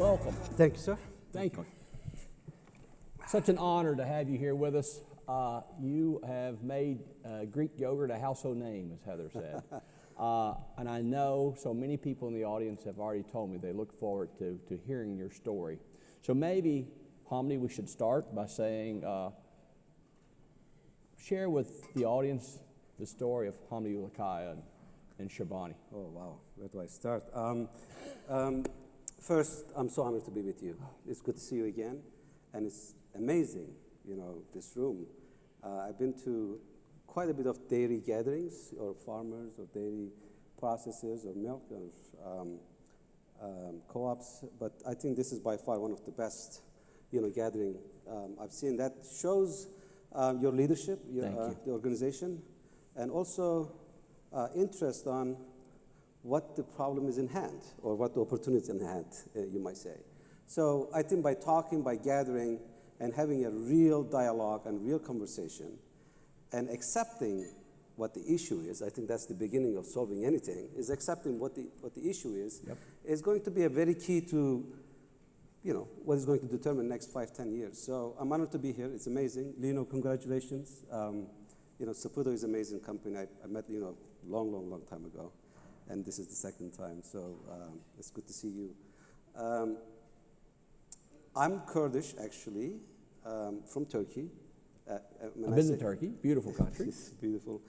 Welcome. Thank you, sir. Thank you. Such an honor to have you here with us. You have made Greek yogurt a household name, as Heather said. And I know so many people in the audience have already told me they look forward to hearing your story. So maybe, Hamdi, we should start by saying, share with the audience the story of Hamdi Ulukaya and Chobani. Oh, wow. Where do I start? First, I'm so honored to be with you. It's good to see you again. And it's amazing, this room. I've been to quite a bit of dairy gatherings, or farmers, or dairy processors, or milk, or co-ops. But I think this is by far one of the best, gathering I've seen. That shows your leadership, the organization, and also interest on what the problem is in hand, or what the opportunity is in hand, you might say. So I think by talking, by gathering, and having a real dialogue and real conversation, and accepting what the issue is, I think that's the beginning of solving anything, is accepting what the issue is going to be a very key to, what is going to determine the next 5-10 years. So I'm honored to be here. It's amazing. Lino, congratulations. Saputo is an amazing company. I met Lino long time ago, and this is the second time, so it's good to see you. I'm Kurdish, actually, from Turkey. I've been to Turkey, beautiful country. It's beautiful.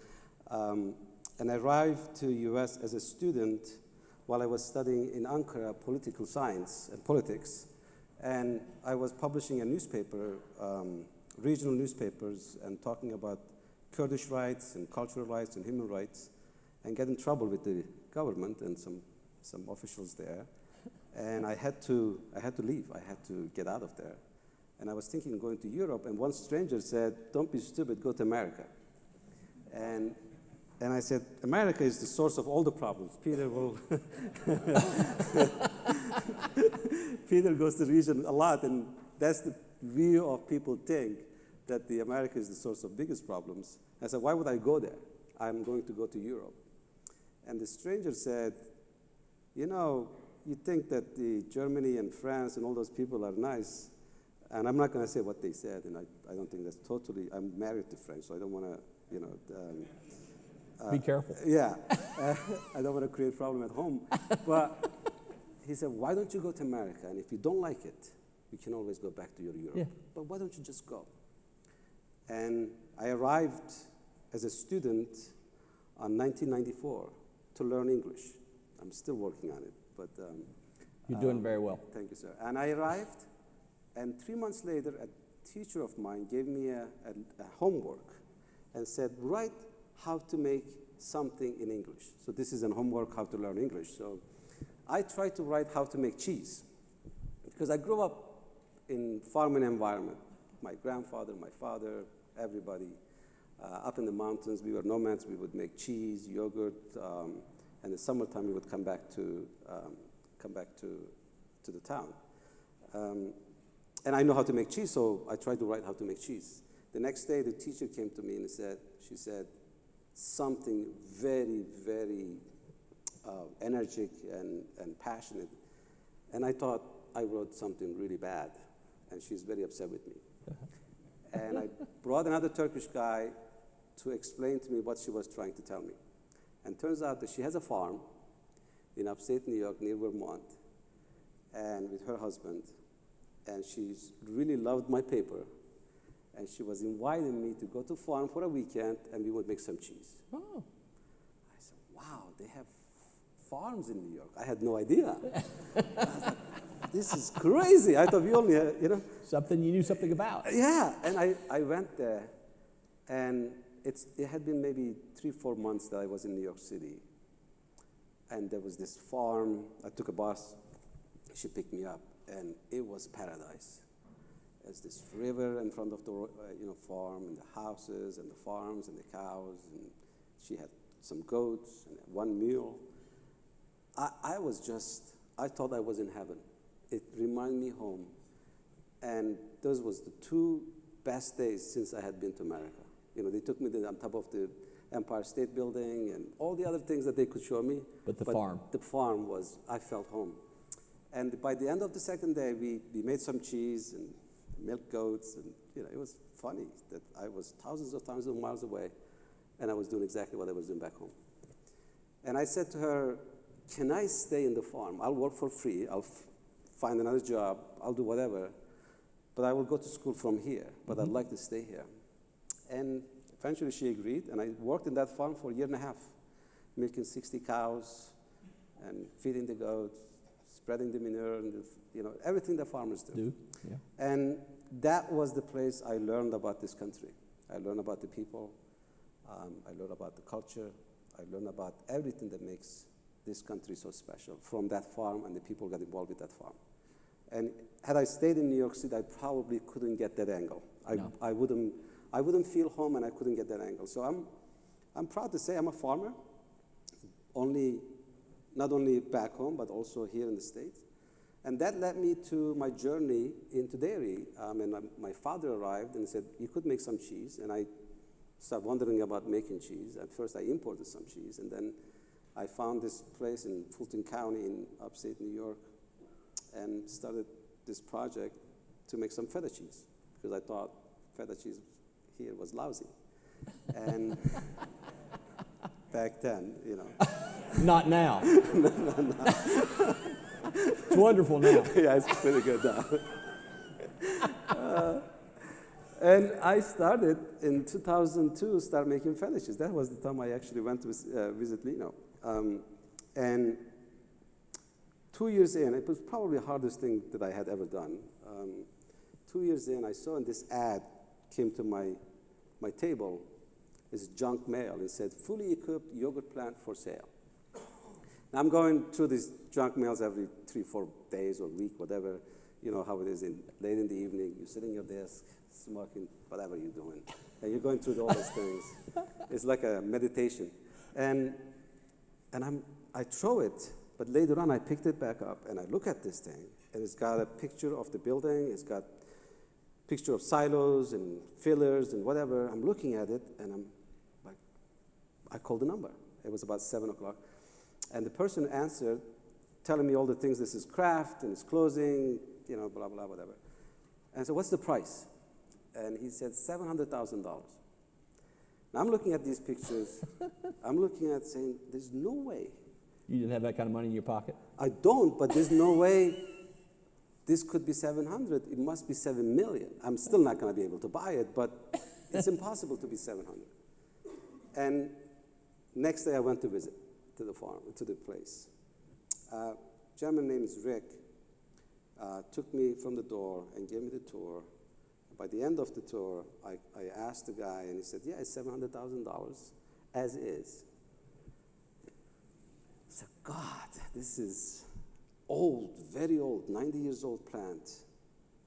And I arrived to US as a student while I was studying in Ankara political science and politics. And I was publishing a newspaper, regional newspapers, and talking about Kurdish rights and cultural rights and human rights, and get in trouble with the government and some officials there. And I had to leave. I had to get out of there. And I was thinking of going to Europe, and one stranger said, "Don't be stupid, go to America." And I said, "America is the source of all the problems. Peter will..." Peter goes to the region a lot, and that's the view of people think, that the America is the source of biggest problems. I said, "Why would I go there? I'm going to go to Europe." And the stranger said, "You think that the Germany and France and all those people are nice." And I'm not going to say what they said, and I don't think that's totally, I'm married to French, so I don't want to, be careful. Yeah, I don't want to create a problem at home. But he said, "Why don't you go to America? And if you don't like it, you can always go back to your Europe. Yeah. But why don't you just go?" And I arrived as a student on 1994 to learn English. I'm still working on it, but... You're doing very well. Thank you, sir. And I arrived, and 3 months later, a teacher of mine gave me a homework and said, "Write how to make something in English." So this is a homework, how to learn English. So I tried to write how to make cheese, because I grew up in farming environment. My grandfather, my father, everybody, up in the mountains, we were nomads. We would make cheese, yogurt, and in the summertime we would come back to the town. And I know how to make cheese, so I tried to write how to make cheese. The next day, the teacher came to me and she said something very, very energetic and passionate. And I thought I wrote something really bad, and she's very upset with me. And I brought another Turkish guy to explain to me what she was trying to tell me. And turns out that she has a farm in upstate New York near Vermont, and with her husband, and she's really loved my paper, and she was inviting me to go to farm for a weekend, and we would make some cheese. Oh. I said, "Wow, they have farms in New York." I had no idea. I was like, "This is crazy." I thought we only had, Something you knew something about. Yeah, and I went there, and it had been maybe 3-4 months that I was in New York City, and there was this farm. I took a bus. She picked me up, and it was paradise. There's this river in front of the farm, and the houses and the farms and the cows, and she had some goats and one mule. I thought I was in heaven. It reminded me home, and those was the 2 best days since I had been to America. They took me on top of the Empire State Building and all the other things that they could show me. But the farm. The farm was, I felt home. And by the end of the second day, we made some cheese and milk goats, and it was funny that I was thousands of miles away, and I was doing exactly what I was doing back home. And I said to her, can I stay in the farm? I'll work for free. I'll find another job. I'll do whatever. But I will go to school from here. But I'd like to stay here. And eventually she agreed. And I worked in that farm for a year and a half, milking 60 cows and feeding the goats, spreading the manure, and everything that farmers do. Yeah. And that was the place I learned about this country. I learned about the people. I learned about the culture. I learned about everything that makes this country so special from that farm and the people got involved with that farm. And had I stayed in New York City, I probably couldn't get that angle. No. I wouldn't feel home, and I couldn't get that angle. So I'm proud to say I'm a farmer, not only back home, but also here in the States. And that led me to my journey into dairy. And my father arrived and said, you could make some cheese. And I started wondering about making cheese. At first, I imported some cheese, and then I found this place in Fulton County in upstate New York and started this project to make some feta cheese because I thought feta cheese here was lousy. And back then, Not now. No. It's wonderful now. Yeah, it's pretty good now. And I started in 2002, start making feta cheese. That was the time I actually went to visit Lino. And 2 years in, it was probably the hardest thing that I had ever done. 2 years in, I saw in this ad came to my table, this junk mail. It said, fully equipped yogurt plant for sale. Now I'm going through these junk mails every 3-4 days or week, whatever. You know how it is late in the evening, you sit in your desk, smoking, whatever you're doing. And you're going through all those things. It's like a meditation. And I throw it, but later on I picked it back up and I look at this thing, and it's got a picture of the building, it's got a picture of silos and fillers and whatever. I'm looking at it and I'm like, I called the number. It was about 7 o'clock. And the person answered, telling me all the things, this is craft and it's closing, blah, blah, whatever. And I said, what's the price? And he said, $700,000. Now I'm looking at these pictures, I'm looking at saying, there's no way. You didn't have that kind of money in your pocket? I don't, but there's no way this could be 700. It must be 7 million. I'm still not going to be able to buy it, but it's impossible to be 700. And next day I went to visit to the farm, to the place. A gentleman named Rick took me from the door and gave me the tour. By the end of the tour, I asked the guy, and he said, yeah, it's $700,000 as is. I said, God, this is old, very old, 90 years old plant.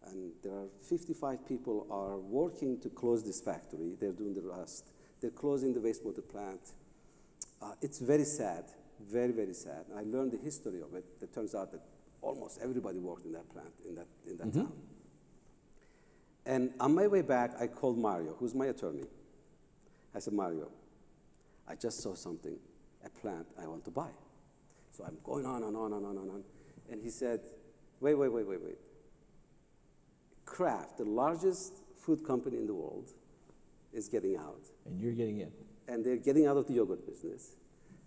And there are 55 people are working to close this factory. They're doing the rust. They're closing the wastewater plant. It's very sad, very, very sad. And I learned the history of it. It turns out that almost everybody worked in that plant, in that town. And on my way back, I called Mario, who's my attorney. I said, Mario, I just saw something, a plant I want to buy. So I'm going on and on and on and on. And he said, wait. Kraft, the largest food company in the world, is getting out. And you're getting in. And they're getting out of the yogurt business.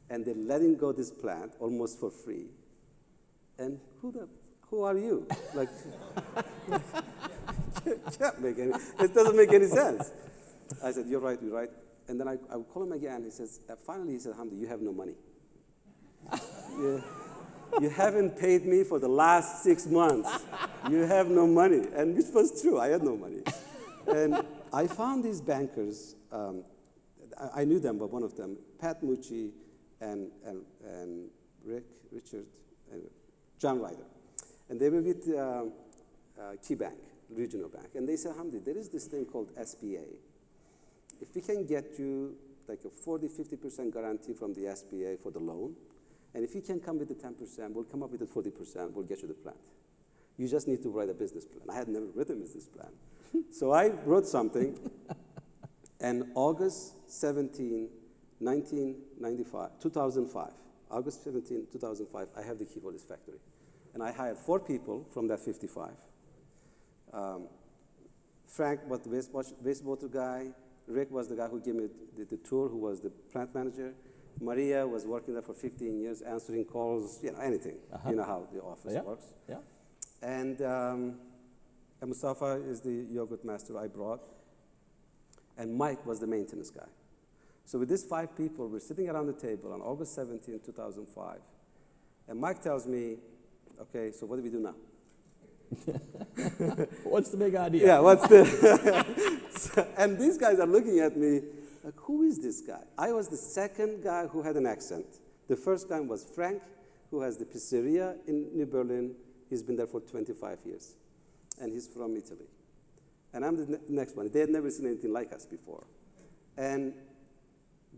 And they're letting go this plant almost for free. And who are you? Like, can't make any, it doesn't make any sense. I said, you're right. And then I would call him again. He says, finally, he said, Hamdi, you have no money. You haven't paid me for the last 6 months. You have no money. And which was true. I had no money. And I found these bankers. I knew them, but one of them, Pat Mucci and Richard, and John Ryder. And they were with Key Bank, regional bank. And they said, Hamdi, there is this thing called SBA. If we can get you like a 40-50% guarantee from the SBA for the loan, and if you can come with the 10%, we'll come up with the 40%, we'll get you the plant. You just need to write a business plan. I had never written a business plan. So I wrote something, and August 17, 2005, August 17, 2005, I have the key for this factory. And I hired 4 people from that 55. Frank was the wastewater guy. Rick was the guy who gave me the tour, who was the plant manager. Maria was working there for 15 years, answering calls, anything. You know how the office works. Yeah. And Mustafa is the yogurt master I brought. And Mike was the maintenance guy. So with these 5 people, we're sitting around the table on August 17, 2005. And Mike tells me, okay, so what do we do now? What's the big idea? Yeah, what's the... And these guys are looking at me like, who is this guy? I was the second guy who had an accent. The first guy was Frank, who has the pizzeria in New Berlin. He's been there for 25 years. And he's from Italy. And I'm the next one. They had never seen anything like us before. And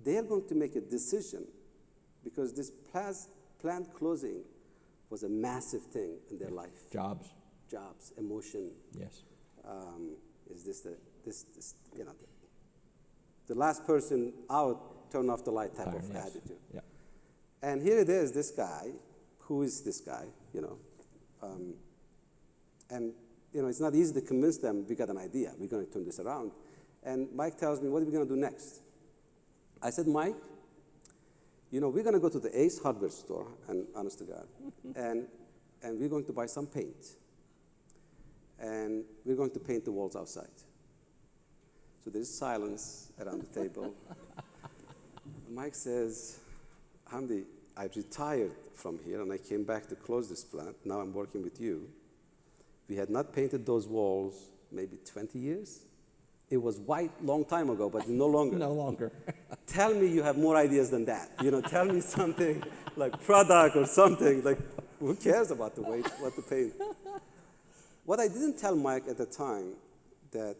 they're going to make a decision because this plant closing was a massive thing in their life. Jobs, emotion. yes. Is this the last person out, turn off the light type of Yes. attitude. Yeah. And here it is, this guy, who is this guy, and it's not easy to convince them we got an idea, we're going to turn this around. And Mike tells me, what are we going to do next? I said, Mike, we're going to go to the Ace hardware store, and honest to God, and we're going to buy some paint. And we're going to paint the walls outside. So there's silence around the table. Mike says, Hamdi, I retired from here, and I came back to close this plant. Now I'm working with you. We had not painted those walls maybe 20 years. It was white long time ago, but no longer. No longer. Tell me you have more ideas than that. Tell me something like product or something. Like, who cares about the weight, what to paint? What I didn't tell Mike at the time, that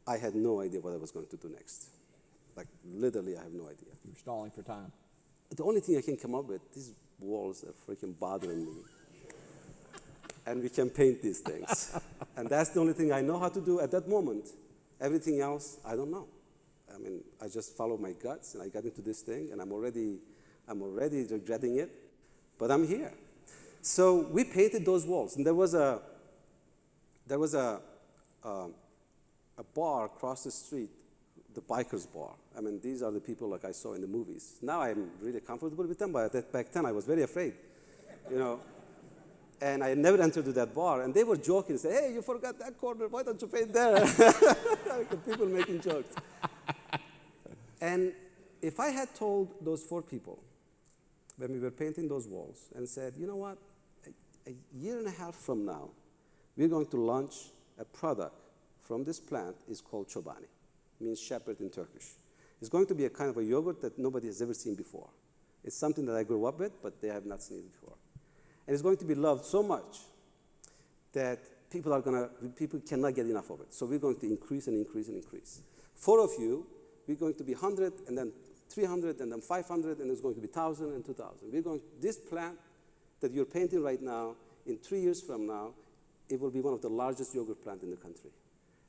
I had no idea what I was going to do next. Like, literally, I have no idea. You were stalling for time. The only thing I can come up with, these walls are freaking bothering me. And we can paint these things. And that's the only thing I know how to do at that moment. Everything else, I don't know. I mean, I just follow my guts, and I got into this thing, and I'm already regretting it, but I'm here. So we painted those walls, and there was a bar across the street, the bikers bar. I mean, these are the people like I saw in the movies. Now I'm really comfortable with them, but back then I was very afraid, And I never entered to that bar, and they were joking, say, hey, you forgot that corner, why don't you paint there? People making jokes. And if I had told those 4 people when we were painting those walls and said, you know what, a year and a half from now, we're going to launch a product from this plant. It's called Chobani, means shepherd in Turkish. It's going to be a kind of a yogurt that nobody has ever seen before. It's something that I grew up with, but they have not seen it before. And it's going to be loved so much that people cannot get enough of it. So we're going to increase and increase and increase. 4 of you, we're going to be 100, and then 300, and then 500, and it's going to be 1,000 and 2,000. This plant that you're painting right now, in 3 years from now, it will be one of the largest yogurt plants in the country.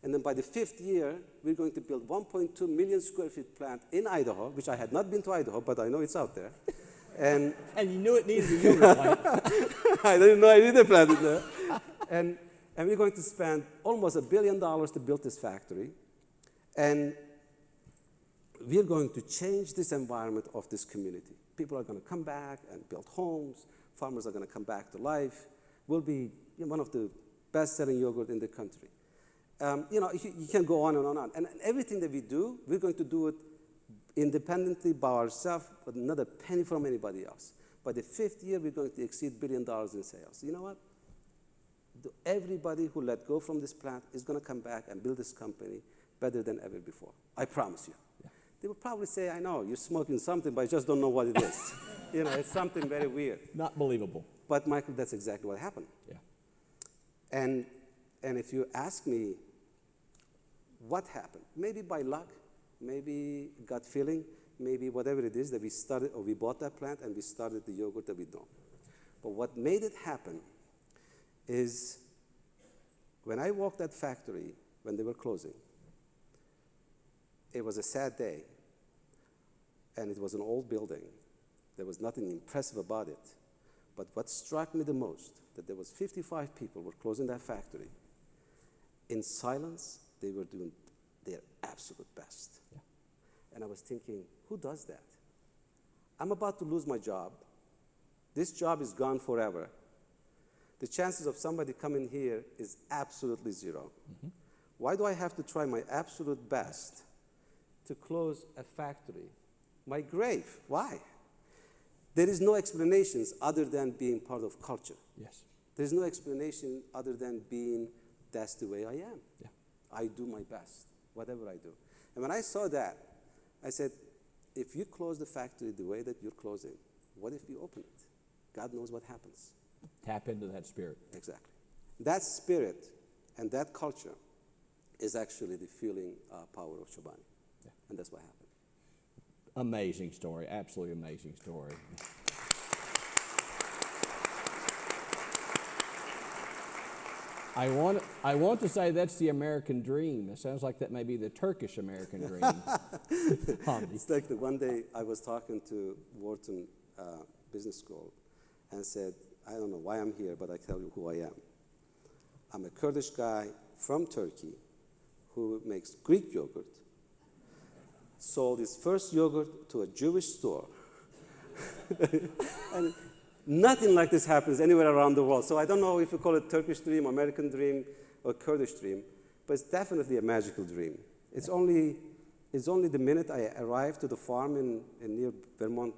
And then by the 5th year, we're going to build 1.2 million square feet plant in Idaho, which I had not been to Idaho, but I know it's out there. And you knew it needed a yogurt plant. I didn't know I needed a plant in there. And we're going to spend almost $1 billion to build this factory. And we're going to change this environment of this community. People are going to come back and build homes. Farmers are going to come back to life. We'll be one of the best-selling yogurt in the country. You can go on and on and on. And everything that we do, we're going to do it independently by ourselves, but not a penny from anybody else. By the 5th year, we're going to exceed $1 billion in sales. You know what? Everybody who let go from this plant is going to come back and build this company better than ever before. I promise you. Yeah. They will probably say, I know, you're smoking something, but I just don't know what it is. It's something very weird. Not believable. But Michael, that's exactly what happened. Yeah. And if you ask me what happened, maybe by luck, maybe gut feeling, maybe whatever it is that we started, or we bought that plant and we started the yogurt that we know. But what made it happen is when I walked that factory, when they were closing, it was a sad day, and it was an old building. There was nothing impressive about it. But what struck me the most, that there was 55 people were closing that factory. In silence, they were doing their absolute best. Yeah. And I was thinking, who does that? I'm about to lose my job. This job is gone forever. The chances of somebody coming here is absolutely zero. Mm-hmm. Why do I have to try my absolute best to close a factory? My grave, why? There is no explanations other than being part of culture. Yes. There's no explanation other than being, that's the way I am. Yeah. I do my best, whatever I do. And when I saw that, I said, if you close the factory the way that you're closing, what if you open it? God knows what happens. Tap into that spirit. Exactly. That spirit and that culture is actually the fueling power of Chobani. Yeah. And that's what happened. Amazing story, absolutely amazing story. I want to say that's the American dream. It sounds like that may be the Turkish American dream. It's like one day I was talking to Wharton Business School and said, I don't know why I'm here, but I tell you who I am. I'm a Kurdish guy from Turkey who makes Greek yogurt, sold his first yogurt to a Jewish store. And nothing like this happens anywhere around the world. So I don't know if you call it Turkish dream, American dream, or Kurdish dream, but it's definitely a magical dream. It's only the minute I arrived to the farm in near Vermont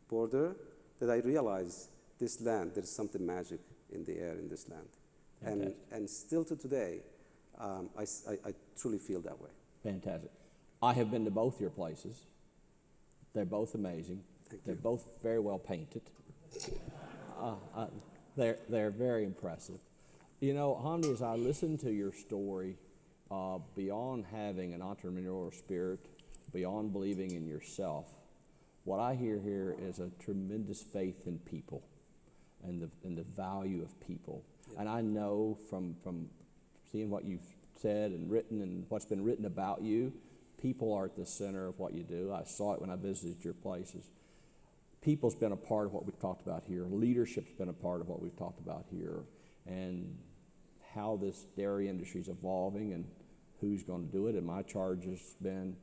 border that I realized this land, there's something magic in the air in this land. And still to today, I truly feel that way. Fantastic. I have been to both your places. They're both amazing. They're both very well painted. They're very impressive. You know, Hamdi, as I listen to your story, beyond having an entrepreneurial spirit, beyond believing in yourself, what I hear here is a tremendous faith in people and the value of people. Yeah. And I know from seeing what you've said and written and what's been written about you, people are at the center of what you do. I saw it when I visited your places. People's been a part of what we've talked about here. Leadership's been a part of what we've talked about here. And how this dairy industry is evolving and who's going to do it. And my charge has been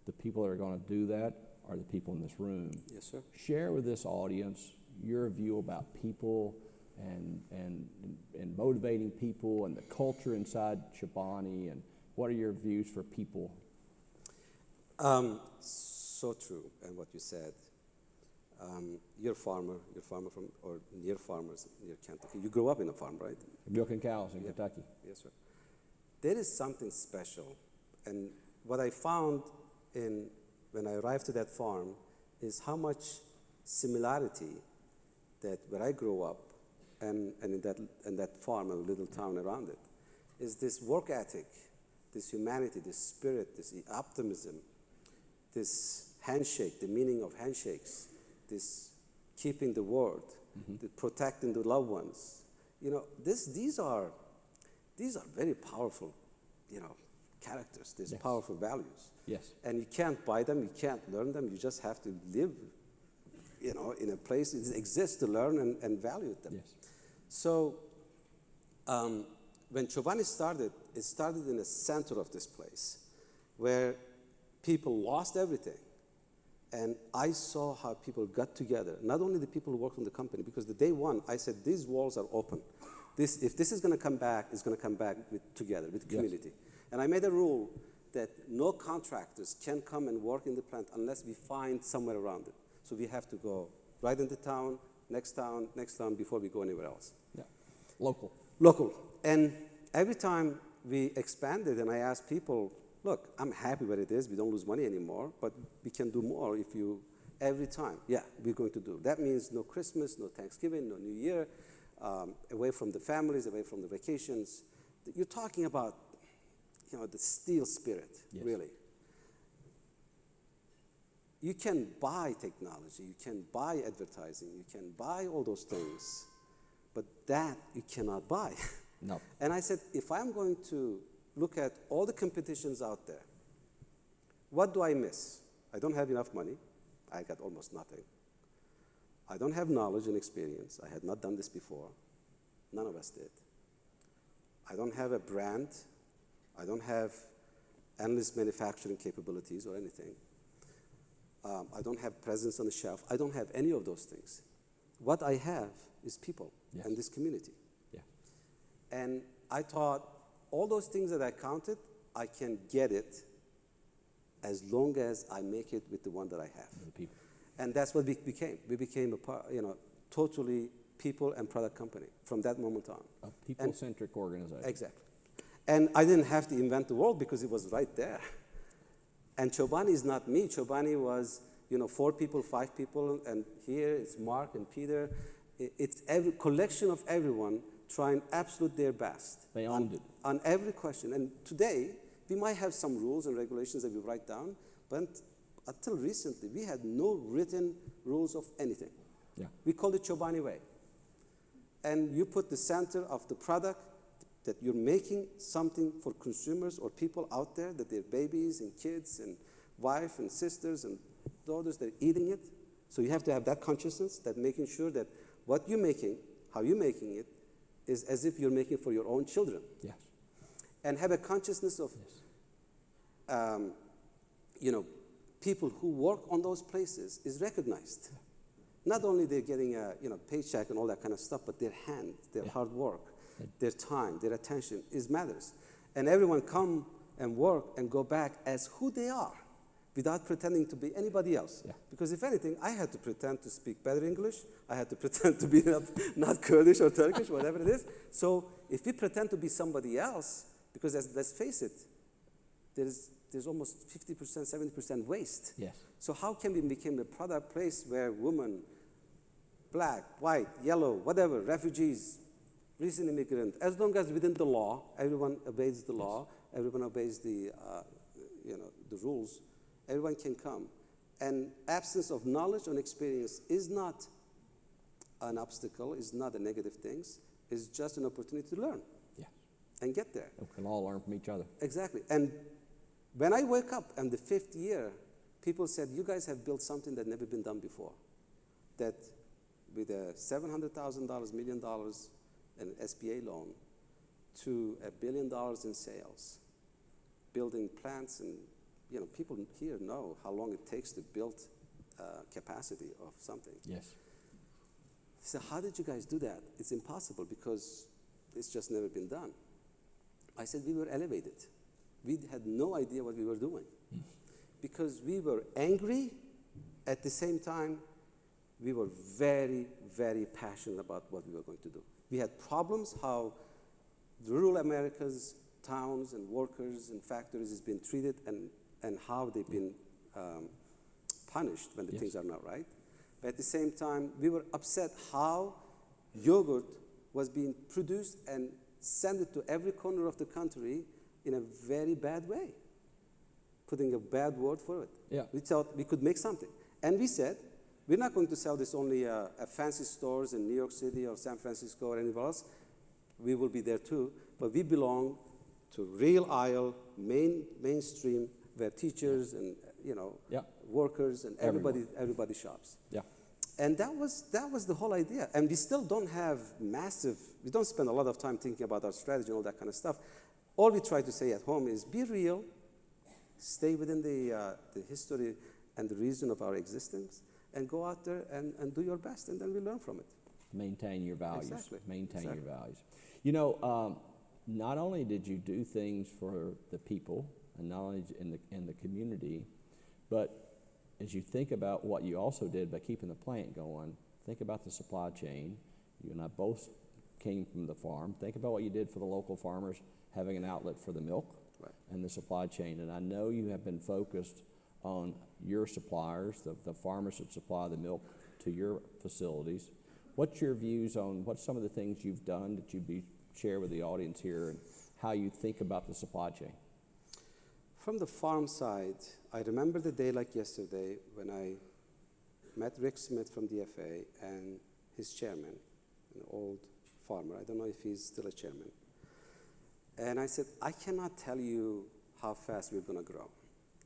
the people that are going to do that are the people in this room. Yes, sir. Share with this audience your view about people and motivating people and the culture inside Chobani, and what are your views for people? So true, and what you said. You're a farmer from, or near farmers, near Kentucky. You grew up in a farm, right? Milking cows in Kentucky. Yes, sir. There is something special, and what I found when I arrived to that farm is how much similarity that where I grew up and in that farm, a little town around it, is this work ethic, this humanity, this spirit, this optimism, this handshake, the meaning of handshakes, this keeping the word, the protecting the loved ones. You know, these are very powerful, characters, these powerful values. Yes. And you can't buy them, you can't learn them, you just have to live, in a place that exists to learn and value them. Yes. So when Chobani started, it started in the center of this place where people lost everything. And I saw how people got together, not only the people who worked in the company, because the day one, I said, these walls are open. If this is going to come back, it's going to come back together, with the community. Yes. And I made a rule that no contractors can come and work in the plant unless we find somewhere around it. So we have to go right into town, next town, before we go anywhere else. Yeah. Local. And every time we expanded and I asked people, look, I'm happy where it is. We don't lose money anymore, but we can do more if you, every time. Yeah, we're going to do. That means no Christmas, no Thanksgiving, no New Year, away from the families, away from the vacations. You're talking about, the steel spirit, yes. Really. You can buy technology, you can buy advertising, you can buy all those things, but that you cannot buy. No. And I said, if I'm going to look at all the competitions out there, what do I miss? I don't have enough money. I got almost nothing. I don't have knowledge and experience. I had not done this before. None of us did. I don't have a brand. I don't have endless manufacturing capabilities or anything. I don't have presence on the shelf. I don't have any of those things. What I have is people and this community. Yeah. And I thought all those things that I counted, I can get it as long as I make it with the one that I have. The people. And that's what we became. We became a part, totally people and product company from that moment on. A people-centric organization. Exactly. And I didn't have to invent the world because it was right there. And Chobani is not me. Chobani was, 4 people, 5 people, and here it's Mark and Peter. It's every collection of everyone trying absolute their best. They owned it. On every question. And today, we might have some rules and regulations that we write down, but until recently, we had no written rules of anything. Yeah. We called it Chobani Way. And you put the center of the product that you're making something for consumers or people out there, that their babies and kids and wife and sisters and daughters, they're eating it. So you have to have that consciousness, that making sure that what you're making, how you're making it, is as if you're making for your own children. Yes. And have a consciousness of, people who work on those places is recognized. Not only they're getting a paycheck and all that kind of stuff, but their hand, their hard work, their time, their attention matters. And everyone come and work and go back as who they are without pretending to be anybody else. Yeah. Because if anything, I had to pretend to speak better English. I had to pretend to be not Kurdish or Turkish, whatever it is. So if we pretend to be somebody else, because let's face it, there's almost 50%, 70% waste. Yes. So how can we become a product place where women, black, white, yellow, whatever, refugees, recent immigrant, as long as within the law, everyone obeys the law, everyone obeys the rules, everyone can come. And absence of knowledge and experience is not an obstacle, is not a negative thing, it's just an opportunity to learn and get there. We can all learn from each other. Exactly. And when I wake up in the 5th year, people said, you guys have built something that never been done before. That with a $700,000, $1 million an SBA loan to $1 billion in sales, building plants, and people here know how long it takes to build capacity of something. Yes. So how did you guys do that? It's impossible because it's just never been done. I said we were elevated. We had no idea what we were doing because we were angry. At the same time, we were very, very passionate about what we were going to do. We had problems how rural America's towns and workers and factories has been treated and how they've been punished when the things are not right. But at the same time, we were upset how yogurt was being produced and sent it to every corner of the country in a very bad way, putting a bad word for it. Yeah. We thought we could make something. And we said, we're not going to sell this only at fancy stores in New York City or San Francisco or anywhere else. We will be there too, but we belong to real aisle, mainstream, where teachers and workers and everybody shops. Yeah. And that was the whole idea. And we still don't have we don't spend a lot of time thinking about our strategy and all that kind of stuff. All we try to say at home is be real, stay within the history and the reason of our existence, and go out there and do your best, and then we learn from it. Maintain your values. Exactly. Maintain your values. Not only did you do things for the people, and not only in the community, but as you think about what you also did by keeping the plant going, think about the supply chain. You and I both came from the farm. Think about what you did for the local farmers, having an outlet for the milk and the supply chain. And I know you have been focused on your suppliers, the farmers that supply the milk to your facilities. What's your views on what's some of the things you've done that you'd share with the audience here and how you think about the supply chain? From the farm side, I remember the day like yesterday when I met Rick Smith from DFA and his chairman, an old farmer. I don't know if he's still a chairman. And I said, I cannot tell you how fast we're going to grow.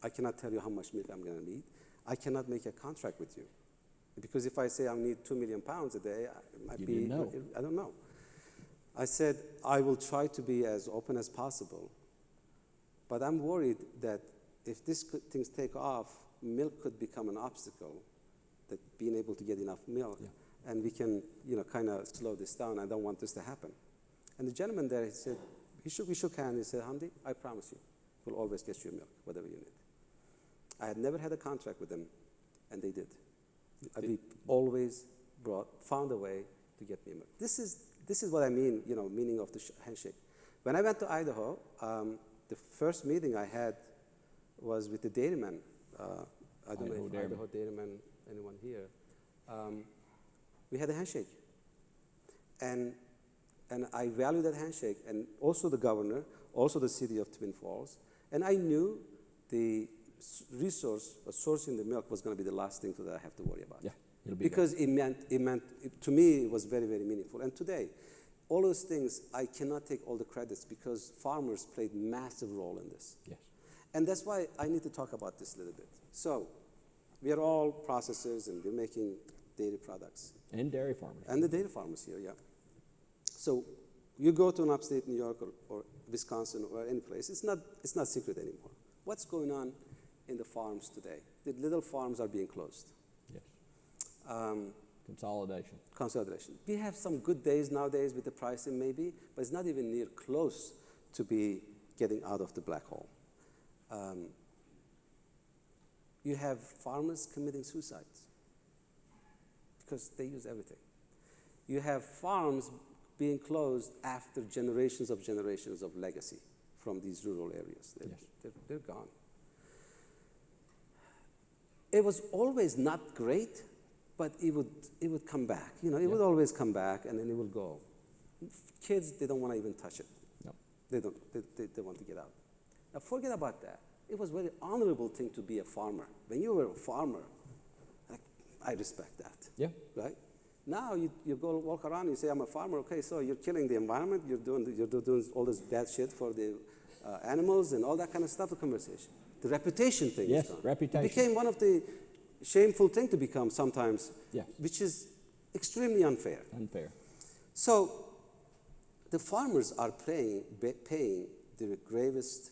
I cannot tell you how much milk I'm going to need. I cannot make a contract with you. Because if I say I need 2 million pounds a day, it might You be, didn't know. I don't know. I said, I will try to be as open as possible, but I'm worried that if things take off, milk could become an obstacle, that being able to get enough milk, and we can, kind of slow this down. I don't want this to happen. And the gentleman there, he said, we shook hands, he said, Hamdi, I promise you, we'll always get you milk, whatever you need. I had never had a contract with them, and they did. We always found a way to get me milk. This is what I mean, meaning of the handshake. When I went to Idaho, the first meeting I had was with the dairyman. I don't know if Idaho dairyman, anyone here. We had a handshake. And I value that handshake, and also the governor, also the city of Twin Falls. And I knew the sourcing the milk was going to be the last thing that I have to worry about. Yeah, because it meant, to me, it was very, very meaningful. And today, all those things, I cannot take all the credits because farmers played massive role in this. Yes. And that's why I need to talk about this a little bit. So, we are all processors, and we're making dairy products. And dairy farmers. And the dairy farmers here, yeah. So, you go to an upstate New York or Wisconsin or any place, it's not secret anymore. What's going on in the farms today? The little farms are being closed. Yes. Consolidation. We have some good days nowadays with the pricing maybe, but it's not even near close to be getting out of the black hole. You have farmers committing suicides because they use everything. You have farms being closed after generations of legacy from these rural areas. They're gone. It was always not great, but it would come back. It would always come back, and then it would go. Kids, they don't want to even touch it. No. They want to get out. Now, forget about that. It was a very honorable thing to be a farmer. When you were a farmer, I respect that. Yeah. Right? Now you go walk around and you say, I'm a farmer. Okay, so you're killing the environment. You're doing all this bad shit for the animals and all that kind of stuff. The conversation, the reputation thing. Yes, reputation. It became one of the shameful thing to become sometimes, which is extremely unfair. So the farmers are paying the gravest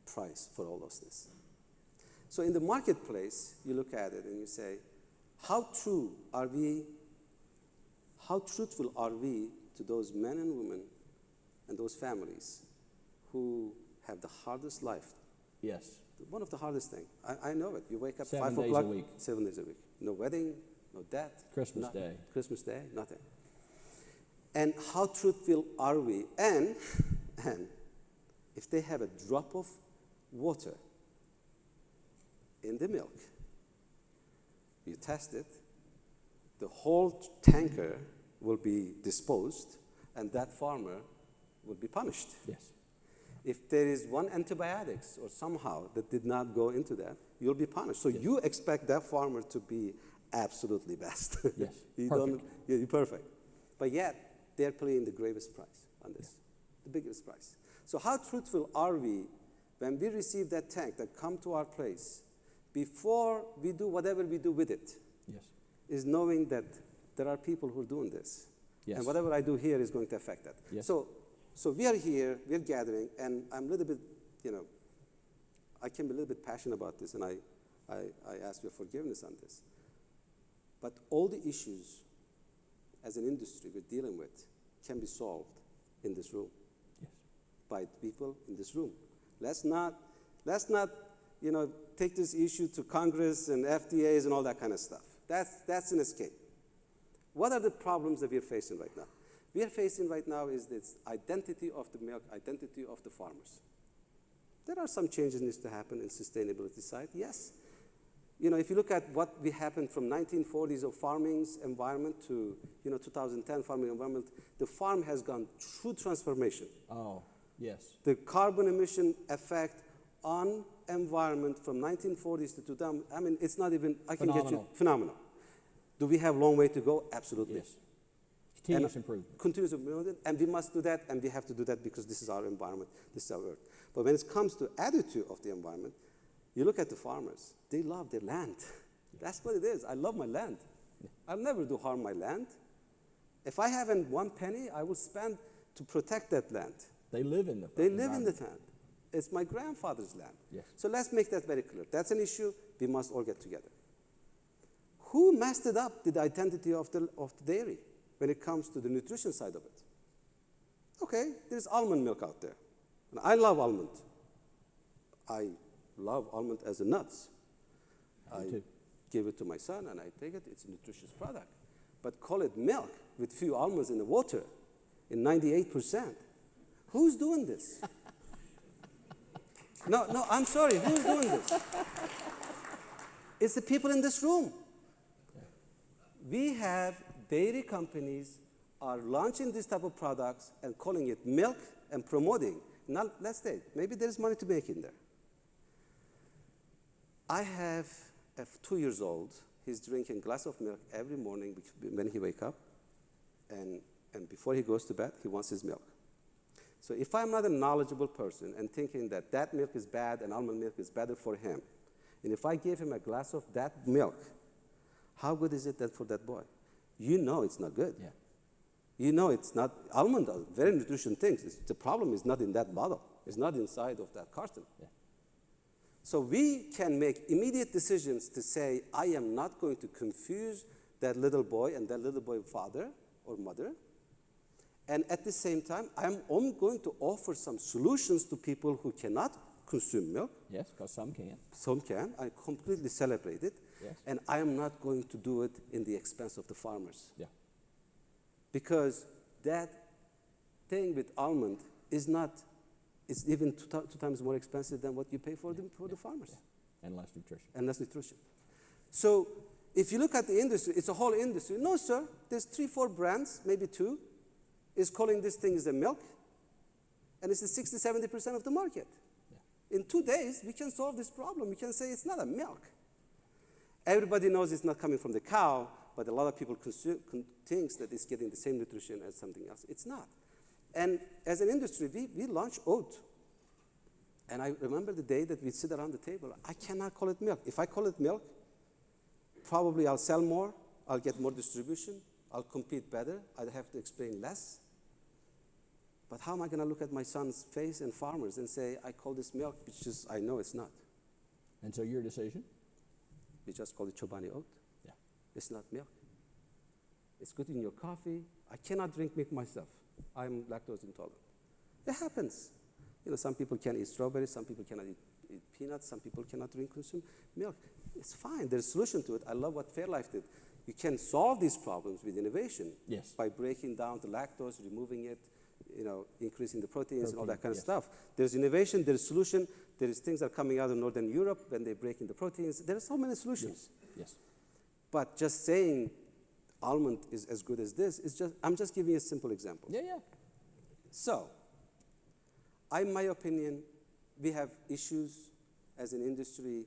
price for all those things. So in the marketplace, you look at it and you say, how truthful are we to those men and women and those families who have the hardest life? Yes. One of the hardest things. I know it. You wake up 7 5 days o'clock. a week. 7 days a week. No wedding, no death. Christmas Day, nothing. And how truthful are we? And if they have a drop of water in the milk, you test it, the whole tanker will be disposed, and that farmer will be punished. Yes. If there is one antibiotics or somehow that did not go into that, you'll be punished. So you expect that farmer to be absolutely best. Yes, Perfect. You're perfect. But yet, they're paying the gravest price on this, the biggest price. So how truthful are we when we receive that tank that come to our place, before we do whatever we do with it, is knowing that there are people who are doing this. Yes. And whatever I do here is going to affect that. Yes. So we are here, we're gathering, and I'm a little bit, I can be a little bit passionate about this, and I ask your forgiveness on this. But all the issues as an industry we're dealing with can be solved in this room. Yes. By people in this room. Let's not, take this issue to Congress and FDAs and all that kind of stuff. That's an escape. What are the problems that we're facing right now? We are facing right now is this identity of the milk, identity of the farmers. There are some changes that needs to happen in sustainability side, yes. If you look at what happened from 1940s of farming's environment to 2010 farming environment, the farm has gone through transformation. Oh, yes. The carbon emission effect on environment from 1940s to 2000, it's not even, phenomenal. Do we have a long way to go? Absolutely. Yes. Continuous improvement. Continuous improvement, and we must do that, and we have to do that because this is our environment, this is our earth. But when it comes to attitude of the environment, you look at the farmers, they love their land. That's what it is. I love my land. I'll never do harm my land. If I haven't one penny, I will spend to protect that land. They live in the They live in the environment. land. It's my grandfather's land. Yes. So let's make that very clear. That's an issue we must all get together. Who messed it up, the identity of the dairy when it comes to the nutrition side of it? Okay, there's almond milk out there. And I love almond. I love almond as a nuts. Me I too. give it to my son and I take it. It's a nutritious product. But call it milk with few almonds in the water in 98%. Who's doing this? No, I'm sorry. Who's doing this? It's the people in this room. We have dairy companies are launching this type of products and calling it milk and promoting. Now, let's say, maybe there's money to make in there. I have a 2 years old. He's drinking a glass of milk every morning when he wakes up. And before he goes to bed, he wants his milk. So if I'm not a knowledgeable person and thinking that that milk is bad and almond milk is better for him, and if I give him a glass of that milk, how good is it that for that boy? You know it's not good. Yeah. You know it's not, almond are very nutritious things. The problem is not in that bottle. It's not inside of that carton. Yeah. So we can make immediate decisions to say, I am not going to confuse that little boy and that little boy's father or mother. And at the same time, I'm going to offer some solutions to people who cannot consume milk. Yes, because some can. Some can. I completely celebrate it. Yes. And I am not going to do it in the expense of the farmers. Yeah. Because that thing with almond is not, it's even two times more expensive than what you pay for the farmers. Yeah. And less nutrition. And less nutrition. So if you look at the industry, it's a whole industry. No, sir, there's 3-4 brands, maybe 2, is calling this thing as a milk, and it's 60-70% of the market. Yeah. In 2 days, we can solve this problem. We can say it's not a milk. Everybody knows it's not coming from the cow, but a lot of people think that it's getting the same nutrition as something else. It's not. And as an industry, we launched oat. And I remember the day that we'd sit around the table. I cannot call it milk. If I call it milk, probably I'll sell more, I'll get more distribution, I'll compete better, I'd have to explain less. But how am I going to look at my son's face and farmers and say, I call this milk, which is, I know it's not. And so your decision? We just call it Chobani oat. Yeah. It's not milk. It's good in your coffee. I cannot drink milk myself. I'm lactose intolerant. It happens. You know, some people can eat strawberries, some people cannot eat peanuts, some people cannot consume milk. It's fine. There's a solution to it. I love what Fairlife did. You can solve these problems with innovation. Yes. By breaking down the lactose, removing it, you know, increasing the proteins and all that kind of yes. stuff. There's innovation, there's solution, there's things that are coming out of Northern Europe when they're breaking the proteins. There are so many solutions. Yes. But just saying almond is as good as this is just, I'm just giving you a simple example. Yeah. So, in my opinion, we have issues as an industry.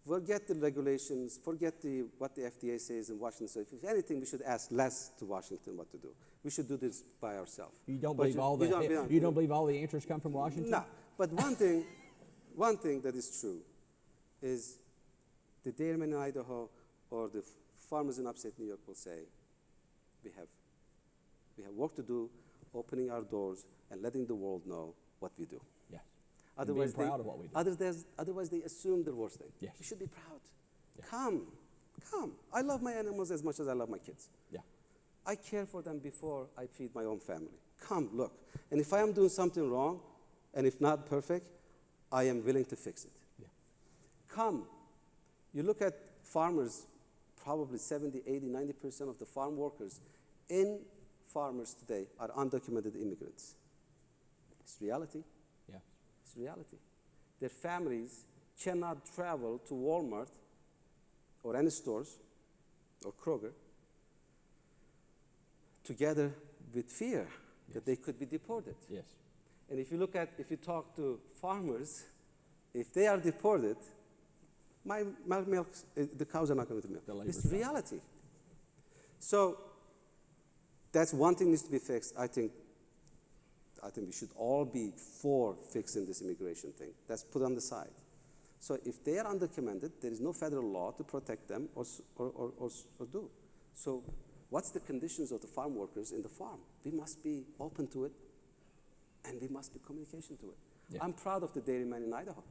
Forget the regulations, forget what the FDA says in Washington. So if anything, we should ask less to Washington what to do. We should do this by ourselves. You don't But believe all the you don't believe all the answers come from Washington? No. But one thing that is true is the dairymen in Idaho or the farmers in upstate New York will say, we have work to do, opening our doors and letting the world know what we do. Yeah. Otherwise, being proud of what we do. Otherwise, they assume the worst thing. Yes. You should be proud. Yeah. Come. I love my animals as much as I love my kids. Yeah. I care for them before I feed my own family. Come, look. And if I am doing something wrong, and if not perfect, I am willing to fix it. Yeah. Come. You look at farmers, probably 70, 80, 90% of the farm workers in farmers today are undocumented immigrants. It's reality. Yeah. It's reality. Their families cannot travel to Walmart or any stores or Kroger together with fear that they could be deported. Yes. And if you talk to farmers, if they are deported, my milk, the cows are not going to milk. It's reality. So that's one thing needs to be fixed. I think we should all be for fixing this immigration thing. That's put on the side. So if they are undocumented, there is no federal law to protect them or do. So what's the conditions of the farm workers in the farm? We must be open to it, and we must be communication to it. Yeah. I'm proud of the dairymen in Idaho.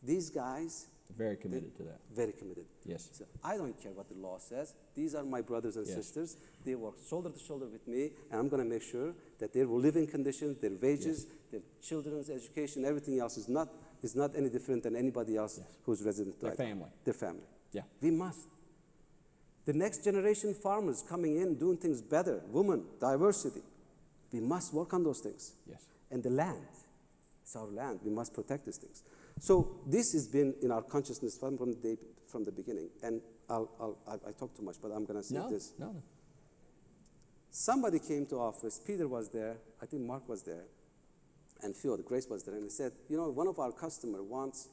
These guys, Very committed to that. very committed. Yes. So I don't care what the law says. These are my brothers and Yes. sisters. They work shoulder to shoulder with me, and I'm going to make sure that their living conditions, their wages, their children's education, everything else is not any different than anybody else who's resident. Their right? family. Their family. Yeah. We must. The next generation farmers coming in, doing things better, women, diversity. We must work on those things. Yes. And the land, it's our land. We must protect these things. So this has been in our consciousness from the beginning. And I talk too much, but I'm going to say this. No. Somebody came to office. Peter was there. I think Mark was there. And Grace was there. And he said, one of our customers wants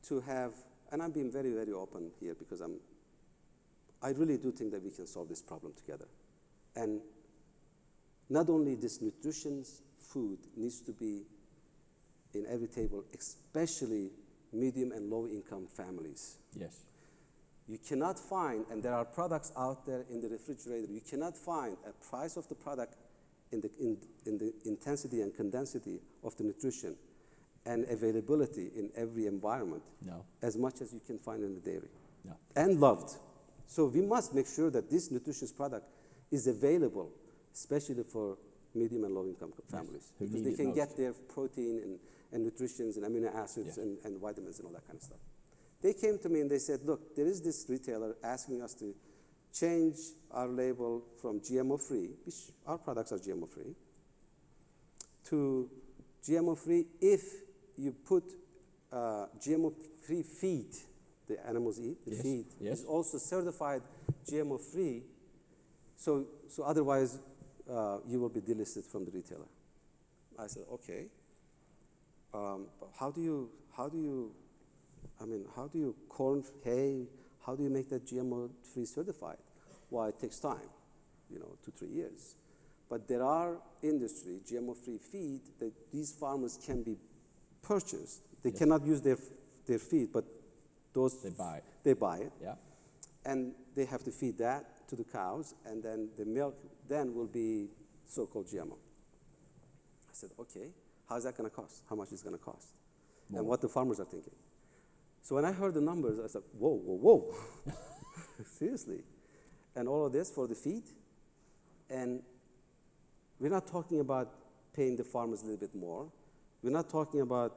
to have, and I'm being very, very open here because I really do think that we can solve this problem together. And not only this nutritious food needs to be in every table, especially medium and low income families. Yes. You cannot find, and there are products out there in the refrigerator, you cannot find a price of the product in the intensity and condensity of the nutrition and availability in every environment as much as you can find in the dairy. No. And loved. So we must make sure that this nutritious product is available, especially for medium and low income families. Who because need they it can most. get their protein and nutrients and amino acids and vitamins and all that kind of stuff. They came to me and they said, look, there is this retailer asking us to change our label from GMO-free, which our products are GMO-free, to GMO-free if you put GMO-free feed the animals eat, the feed is also certified GMO-free, so otherwise you will be delisted from the retailer. I said, okay. How do you corn, hay, how do you make that GMO-free certified? Well, it takes time, 2-3 years. But there are industry, GMO-free feed, that these farmers can be purchased. They cannot use their feed, but those they buy it. Yeah. And they have to feed that to the cows, and then the milk then will be so-called GMO. I said, okay, how's that going to cost? How much is it going to cost? More. And what the farmers are thinking. So when I heard the numbers, I said, whoa. Seriously. And all of this for the feed? And we're not talking about paying the farmers a little bit more. We're not talking about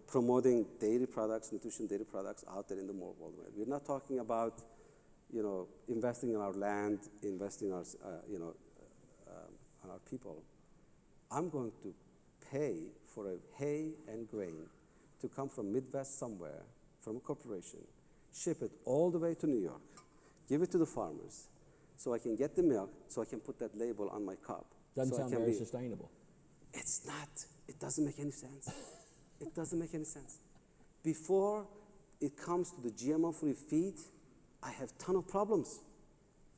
promoting dairy products, nutrition dairy products out there in the world. We're not talking about, investing in our land, investing in our, our people. I'm going to pay for a hay and grain to come from Midwest somewhere, from a corporation, ship it all the way to New York, give it to the farmers, so I can get the milk, so I can put that label on my cup. Doesn't sound very sustainable. It's not. It doesn't make any sense. It doesn't make any sense. Before it comes to the GMO-free feed, I have a ton of problems.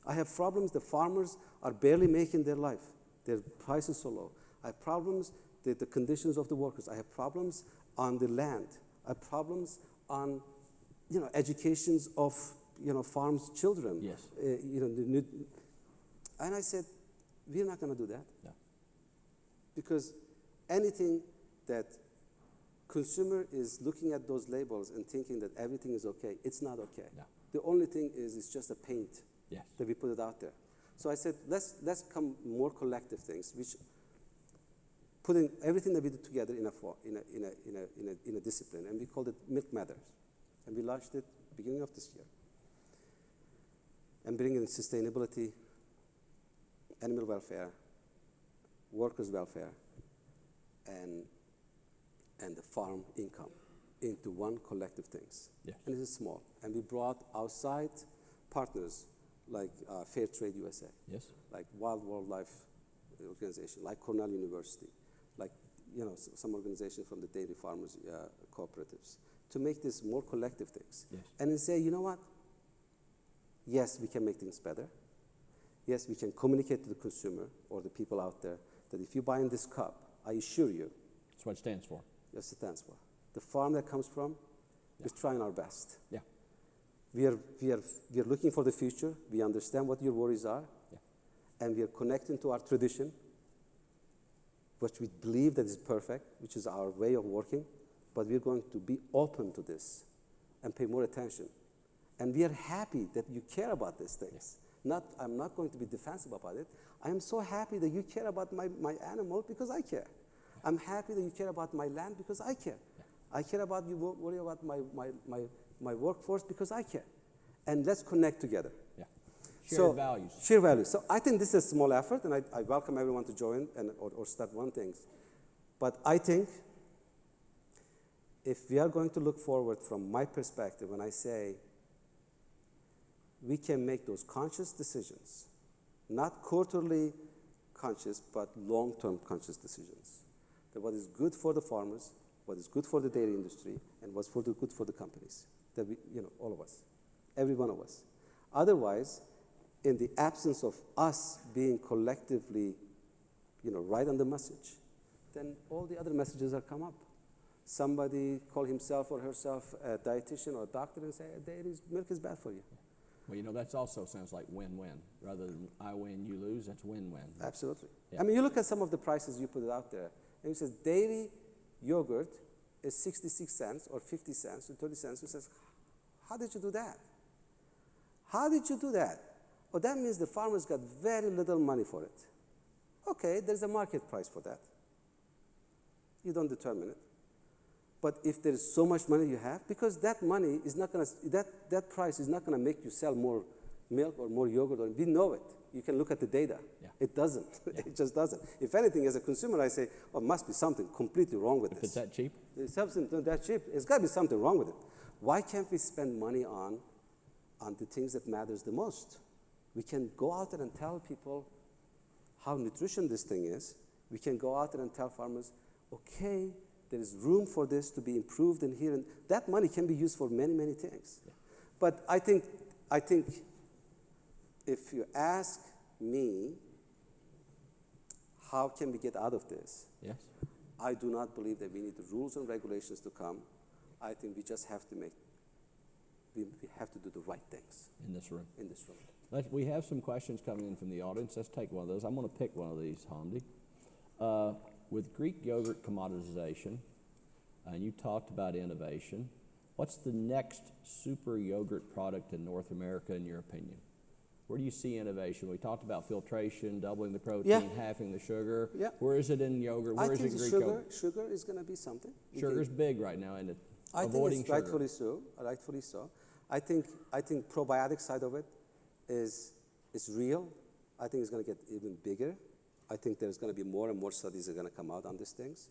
I have problems. The farmers are barely making their life. Their price is so low. I have problems with the conditions of the workers. I have problems on the land. I have problems on, educations of, farms' children. Yes. And I said, we're not going to do that. No. Because anything that consumer is looking at those labels and thinking that everything is okay, it's not okay. No. The only thing is it's just a paint that we put it out there. So I said, let's come more collective things, which putting everything that we did together in a discipline, and we called it Milk Matters. And we launched it beginning of this year. And bringing in sustainability, animal welfare, workers' welfare, and the farm income into one collective things. Yes. And it is small. And we brought outside partners like Fair Trade USA, like Wild Wildlife Organization, like Cornell University, like some organization from the dairy farmers cooperatives, to make this more collective things. Yes. And then say, you know what? Yes, we can make things better. Yes, we can communicate to the consumer or the people out there that if you buy in this cup, I assure you. That's what it stands for. Yes, it stands for. The farm that comes from is trying our best. Yeah. We are looking for the future. We understand what your worries are, and we are connecting to our tradition, which we believe that is perfect, which is our way of working. But we're going to be open to this and pay more attention. And we are happy that you care about these things. I'm not going to be defensive about it. I am so happy that you care about my animal because I care. I'm happy that you care about my land because I care. I care about you, worry about my workforce because I care. And let's connect together. Yeah. Shared values. Shared values. So I think this is a small effort, and I welcome everyone to join or start one thing. But I think if we are going to look forward from my perspective, when I say we can make those conscious decisions, not quarterly conscious, but long-term conscious decisions, that what is good for the farmers, what is good for the dairy industry, and what's good for the companies, that we, all of us, every one of us. Otherwise, in the absence of us being collectively, right on the message, then all the other messages are come up. Somebody call himself or herself a dietitian or a doctor and say, milk is bad for you. Well, that also sounds like win-win. Rather than I win, you lose, that's win-win. Absolutely. Yeah. I mean, you look at some of the prices you put it out there, and it says dairy yogurt is 66 cents or 50 cents or 30 cents. It says, how did you do that? How did you do that? Well, that means the farmers got very little money for it. Okay, there's a market price for that. You don't determine it. But if there is so much money you have, because that money is not going to, that price is not going to make you sell more milk or more yogurt. We know it. You can look at the data. Yeah. It doesn't. Yeah. It just doesn't. If anything, as a consumer, I say, oh, must be something completely wrong with this. If it's that cheap? It's something that cheap. It's got to be something wrong with it. Why can't we spend money on the things that matters the most? We can go out there and tell people how nutrition this thing is. We can go out there and tell farmers, okay, there is room for this to be improved in here, and that money can be used for many, many things. Yeah. But I think if you ask me, how can we get out of this? Yes. I do not believe that we need the rules and regulations to come. I think we just have to we have to do the right things. In this room. In this room. We have some questions coming in from the audience. Let's take one of those. I'm going to pick one of these, Hamdi. With Greek yogurt commoditization, and you talked about innovation, what's the next super yogurt product in North America, in your opinion? Where do you see innovation? We talked about filtration, doubling the protein, halving the sugar. Yeah. Where is it in yogurt? Where is it in Greek yogurt? Sugar is going to be something. Sugar's big right now, and I think it's rightfully so. Rightfully so. I think probiotic side of it is real. I think it's going to get even bigger. I think there's going to be more and more studies that are going to come out on these things.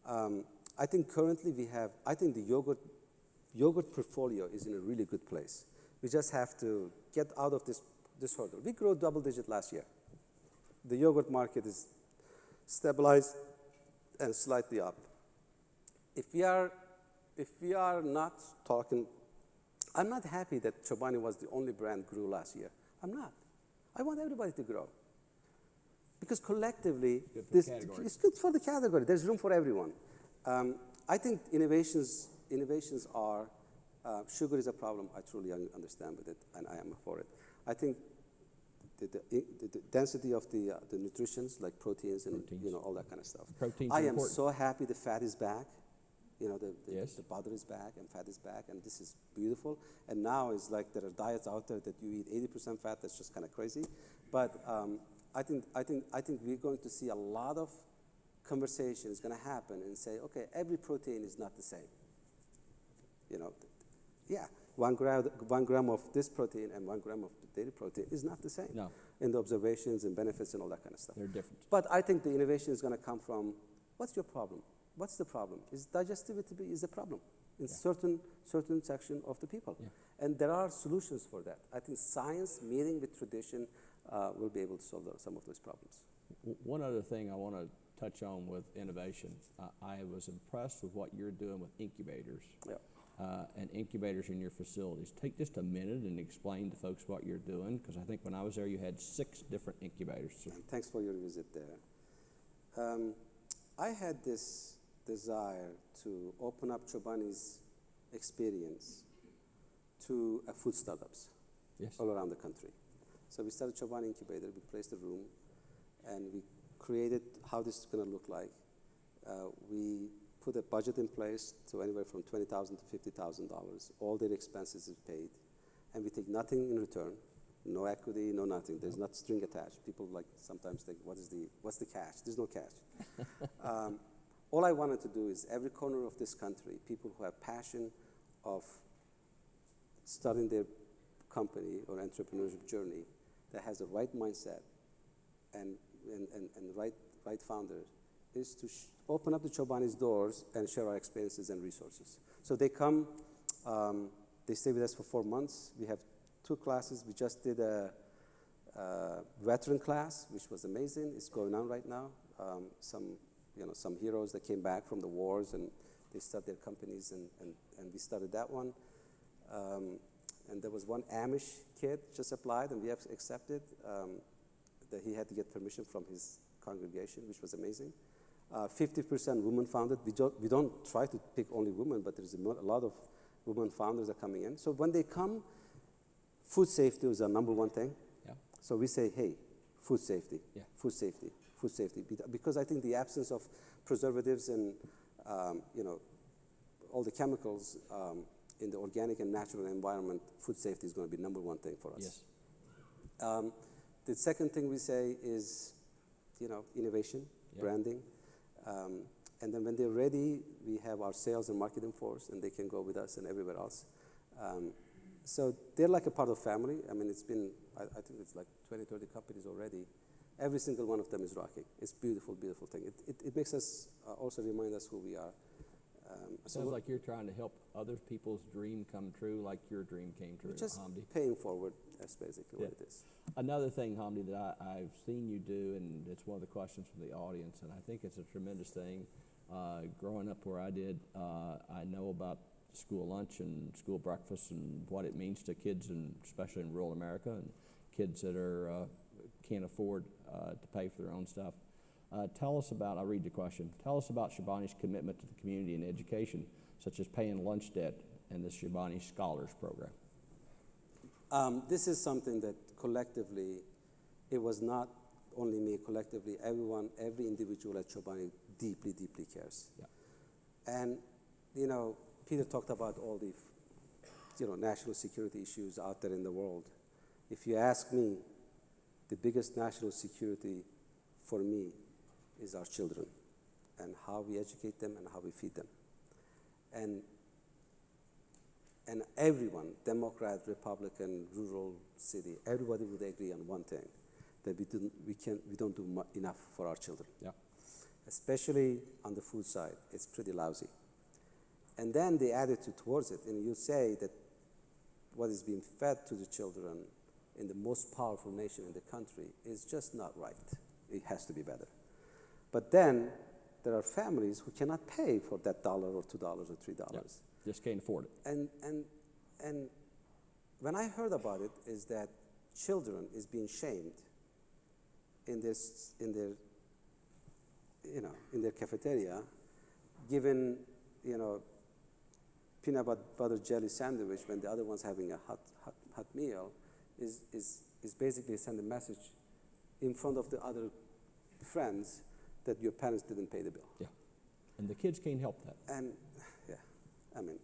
I think currently I think the yogurt portfolio is in a really good place. We just have to get out of this hurdle. We grew double digit last year. The yogurt market is stabilized and slightly up. If we are not talking, I'm not happy that Chobani was the only brand grew last year. I'm not. I want everybody to grow. Because collectively, it's good for the category. There's room for everyone. I think innovations are, sugar is a problem. I truly understand with it, and I am for it. I think the density of the nutritions, like proteins and all that kind of stuff. I am so happy the fat is back. The butter is back and fat is back, and this is beautiful. And now it's like there are diets out there that you eat 80% fat. That's just kind of crazy. But I think we're going to see a lot of conversation is going to happen and say, okay, every protein is not the same. 1 gram of this protein and 1 gram of the dairy protein is not the same. No. In the observations and benefits and all that kind of stuff. They're different. But I think the innovation is going to come from, what's your problem? What's the problem? Is digestivity is the problem in certain section of the people. Yeah. And there are solutions for that. I think science meeting with tradition will be able to solve some of those problems. One other thing I want to touch on with innovation, I was impressed with what you're doing with incubators. Yeah. And incubators in your facilities. Take just a minute and explain to folks what you're doing, because I think when I was there you had 6 different incubators. And thanks for your visit there. I had this desire to open up Chobani's experience to food startups Yes. all around the country. So we started Chobani Incubator. We placed a room, and we created how this is going to look like. We put a budget in place to anywhere from $20,000 to $50,000. All their expenses is paid, and we take nothing in return. No equity, no nothing. There's not string attached. People like sometimes think, what's the catch? There's no catch. All I wanted to do is every corner of this country, people who have passion of starting their company or entrepreneurship journey that has the right mindset and right founder, is to open up the Chobani's doors and share our experiences and resources. So they come, they stay with us for 4 months. We have 2 classes. We just did a veteran class, which was amazing. It's going on right now. Some heroes that came back from the wars and they started their companies, and we started that one. And there was one Amish kid just applied, and we have accepted that he had to get permission from his congregation, which was amazing. 50% women founded. We don't try to pick only women, but there's a lot of women founders are coming in. So when they come, food safety is our number one thing. Yeah. So we say, hey, food safety, Yeah. food safety, food safety. Because I think the absence of preservatives and all the chemicals in the organic and natural environment, food safety is going to be number one thing for us. Yes. The second thing we say is, innovation, Yeah. branding. And then when they're ready, we have our sales and marketing force, and they can go with us and everywhere else. So they're like a part of family. I mean, it's been, I think it's like 20, 30 companies already. Every single one of them is rocking. It's beautiful, beautiful thing. It makes us also remind us who we are. Sounds like you're trying to help other people's dream come true, like your dream came true, just Hamdi. paying forward. That's basically Yeah. what it is. Another thing, Hamdi, that I've seen you do, and it's one of the questions from the audience, and I think it's a tremendous thing. Growing up where I did, I know about school lunch and school breakfast and what it means to kids, and especially in rural America, and kids that are can't afford to pay for their own stuff. Tell us about, I'll read the question, tell us about Chobani's commitment to the community and education, such as paying lunch debt and the Chobani Scholars Program. This is something that collectively, it was not only me, collectively, everyone, every individual at Chobani deeply, deeply cares. Yeah. And, Peter talked about all the, national security issues out there in the world. If you ask me, the biggest national security for me is our children and how we educate them and how we feed them. And everyone, Democrat, Republican, rural, city, everybody would agree on one thing, that we don't do enough for our children. Yeah. Especially on the food side, it's pretty lousy. And then the attitude towards it, and you say that what is being fed to the children in the most powerful nation in the country is just not right. It has to be better. But then there are families who cannot pay for that $1 or $2 or $3. Yeah. Just can't afford it. And when I heard about it, is that children is being shamed in their cafeteria, given peanut butter jelly sandwich when the other one's having a hot meal, is basically send a message in front of the other friends that your parents didn't pay the bill. Yeah. And the kids can't help that. And yeah, I mean,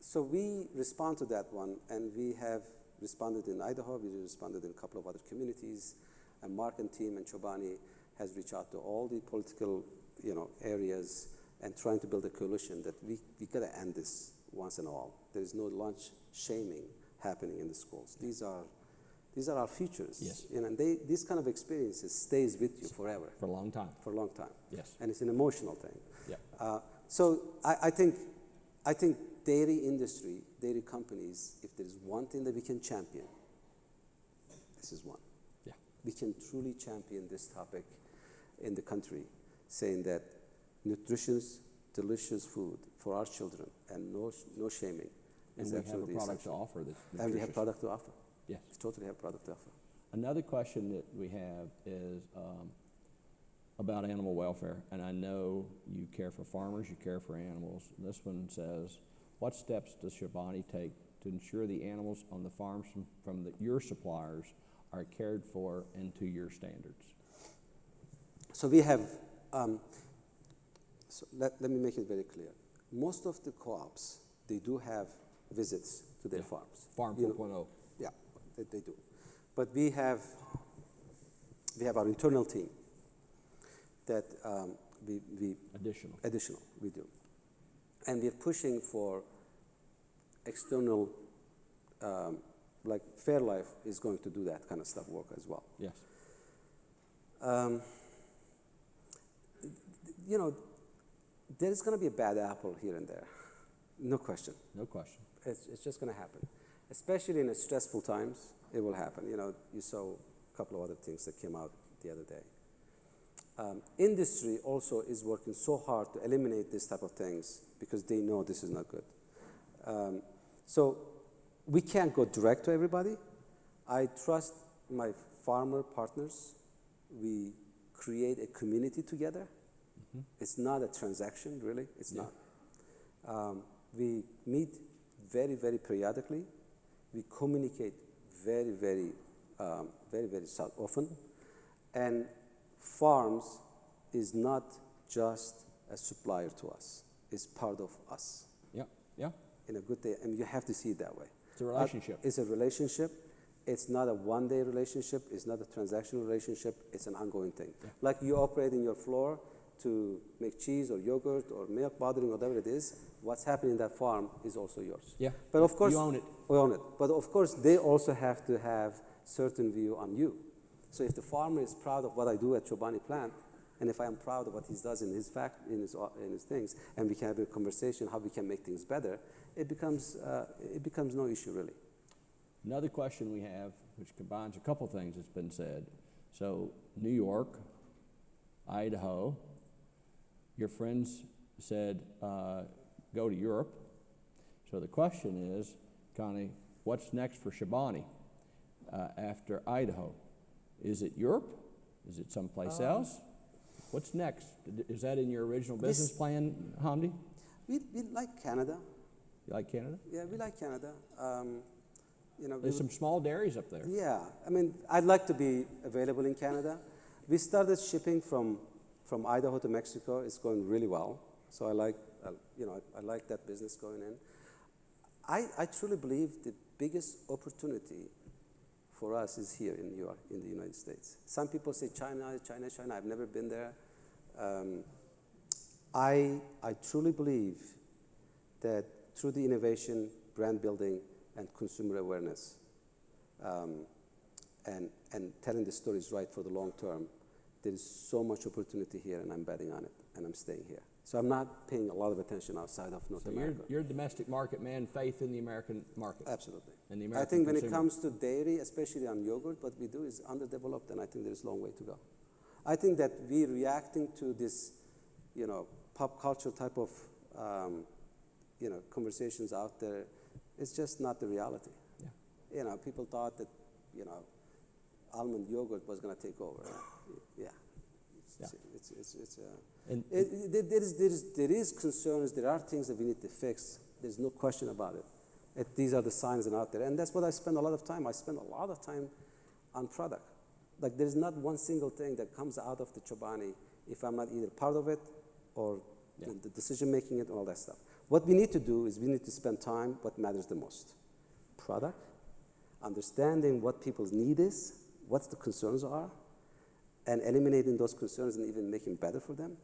so we respond to that one, and we have responded in Idaho, we responded in a couple of other communities, and Mark and team and Chobani has reached out to all the political, areas and trying to build a coalition that we gotta end this once and all. There is no lunch shaming happening in the schools. These are our futures. Yes. And these kind of experiences stays with you forever. For a long time. For a long time. Yes. And it's an emotional thing. Yeah. So I think dairy industry, dairy companies, if there's one thing that we can champion, this is one. Yeah. We can truly champion this topic in the country, saying that nutritious, delicious food for our children and no shaming And is we have a absolutely product to essential. offer that's And we have nutritious. product to offer. Yes. We totally have product to offer. Another question that we have is about animal welfare, and I know you care for farmers, you care for animals. This one says, what steps does Chobani take to ensure the animals on the farms from your suppliers are cared for and to your standards? So we have, let me make it very clear. Most of the co-ops, they do have visits to their farms. Farm 4.0. Yeah, they do. But we have our internal team that we additional we do, and we're pushing for external, like Fairlife is going to do that kind of stuff work as well. Yes. You know, there's going to be a bad apple here and there, no question. No question. It's just going to happen, especially in stressful times. It will happen. You know, you saw a couple of other things that came out the other day. Industry also is working so hard to eliminate this type of things because they know this is not good. So we can't go direct to everybody. I trust my farmer partners. We create a community together. Mm-hmm. It's not a transaction, really. It's not. We meet very, very periodically. We communicate very, very often. And farms is not just a supplier to us. It's part of us. Yeah, yeah. In a good day, and you have to see it that way. It's a relationship. It's a relationship. It's not a one-day relationship. It's not a transactional relationship. It's an ongoing thing. Yeah. Like you operate in your floor to make cheese or yogurt or milk bottling, whatever it is, what's happening in that farm is also yours. Yeah. But of course, you own it. We own it. But of course, they also have to have certain view on you. So if the farmer is proud of what I do at Chobani plant, and if I am proud of what he does in his things, and we can have a conversation how we can make things better, it becomes no issue really. Another question we have, which combines a couple things that's been said. So New York, Idaho, your friends said go to Europe. So the question is, Connie, what's next for Chobani after Idaho? Is it Europe? Is it someplace else? What's next? Is that in your original business plan, Hamdi? We like Canada. You like Canada? Yeah, we like Canada. You know, there's some small dairies up there. Yeah, I mean, I'd like to be available in Canada. We started shipping from Idaho to Mexico. It's going really well. So I like, I like that business going in. I truly believe the biggest opportunity for us is here in New York, in the United States. Some people say China. I've never been there. I truly believe that through the innovation, brand building, and consumer awareness, and telling the stories right for the long term, there is so much opportunity here, and I'm betting on it, and I'm staying here. So I'm not paying a lot of attention outside of North America. You're a domestic market man, faith in the American market. Absolutely. And the American I think when consumer. it comes to dairy, especially on yogurt, what we do is underdeveloped, and I think there's a long way to go. I think that we're reacting to this, pop culture type of, conversations out there. It's just not the reality. Yeah. People thought that, almond yogurt was going to take over. Yeah. There is concerns. There are things that we need to fix. There's no question about it. These are the signs that are out there, and that's what I spend a lot of time. I spend a lot of time on product. Like there's not one single thing that comes out of the Chobani if I'm not either part of it or the decision making it and all that stuff. What we need to do is we need to spend time what matters the most. Product, understanding what people's need is, what the concerns are, and eliminating those concerns and even making better for them,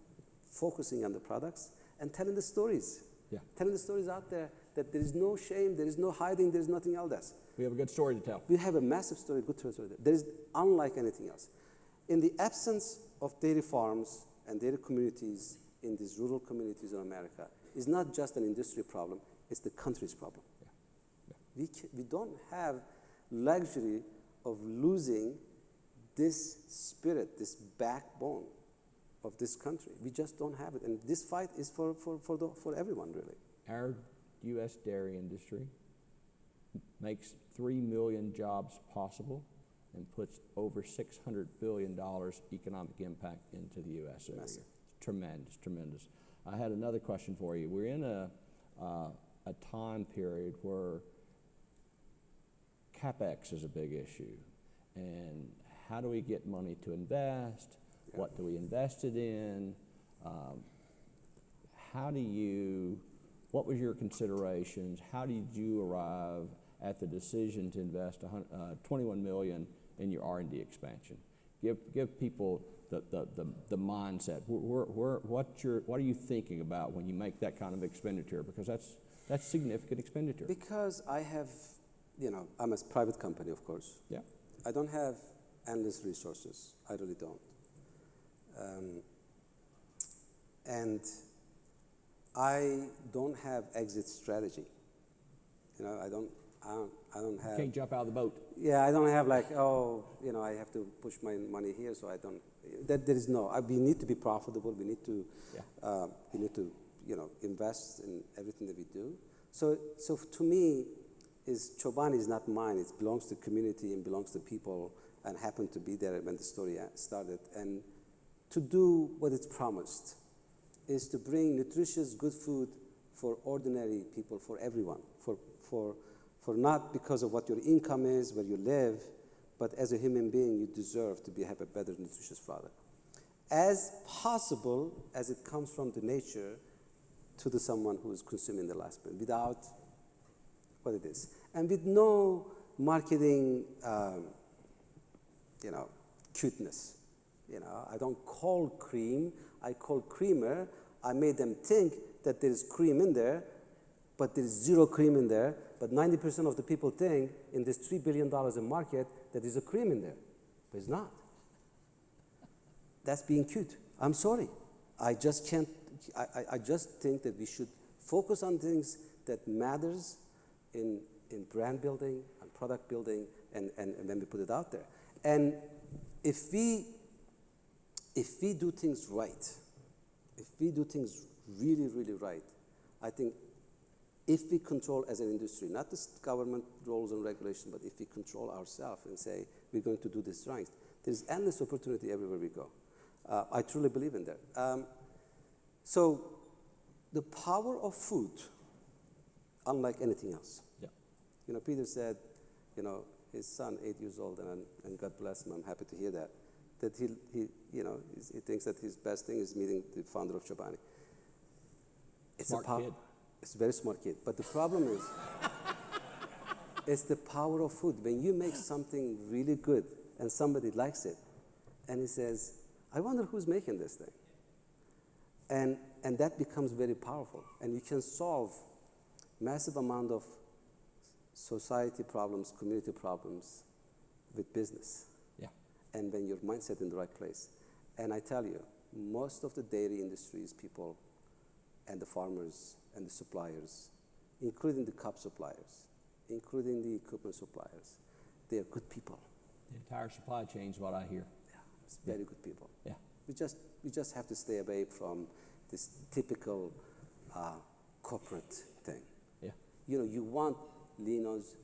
focusing on the products, and telling the stories. Yeah. Telling the stories out there that there is no shame, there is no hiding, there is nothing else. We have a good story to tell. We have a massive story, good story. There is unlike anything else. In the absence of dairy farms and dairy communities in these rural communities in America, it's not just an industry problem, it's the country's problem. Yeah. Yeah. We don't have luxury of losing this spirit, this backbone of this country. We just don't have it. And this fight is for everyone, really. Our U.S. dairy industry makes 3 million jobs possible and puts over $600 billion economic impact into the U.S. every year. Tremendous, tremendous. I had another question for you. We're in a a time period where CapEx is a big issue, and how do we get money to invest? Yeah. What do we invest it in? What was your considerations? How did you arrive at the decision to invest 21 million in your R&D expansion? Give people the mindset. What are you thinking about when you make that kind of expenditure? Because that's significant expenditure. Because I have, I'm a private company, of course. Yeah. I don't have endless resources. I really don't. And I don't have exit strategy. I don't have. Can't jump out of the boat. Yeah, I don't have like, I have to push my money here, so I don't. There is no. We need to be profitable. We need to. Yeah. We need to, invest in everything that we do. So to me, Chobani is not mine. It belongs to the community and belongs to people, and happened to be there when the story started. And to do what it's promised is to bring nutritious, good food for ordinary people, for everyone, for not because of what your income is, where you live, but as a human being, you deserve to have a better, nutritious product. As possible as it comes from the nature to someone who is consuming the last meal, without what it is. And with no marketing, cuteness. I don't call cream, I call creamer. I made them think that there's cream in there, but there's zero cream in there. But 90% of the people think in this $3 billion in market that there's a cream in there. But it's not. That's being cute. I'm sorry. I just can't, I just think that we should focus on things that matters in brand building and product building and when we put it out there. And if we do things right, if we do things really, really right, I think if we control as an industry, not the government rules and regulations, but if we control ourselves and say we're going to do this right, there's endless opportunity everywhere we go. I truly believe in that. So the power of food, unlike anything else. Yeah. Peter said, his son, 8 years old, and God bless him, I'm happy to hear that he thinks that his best thing is meeting the founder of Chobani. Smart kid. It's a very smart kid. But the problem is, it's the power of food. When you make something really good and somebody likes it, and he says, I wonder who's making this thing. And that becomes very powerful. And you can solve massive amount of society problems, community problems with business. Yeah. And when your mindset in the right place. And I tell you, most of the dairy industry's people and the farmers and the suppliers, including the cup suppliers, including the equipment suppliers, they are good people. The entire supply chain is what I hear. Yeah, it's very good people. Yeah. We just have to stay away from this typical corporate thing. Yeah. You want Lino's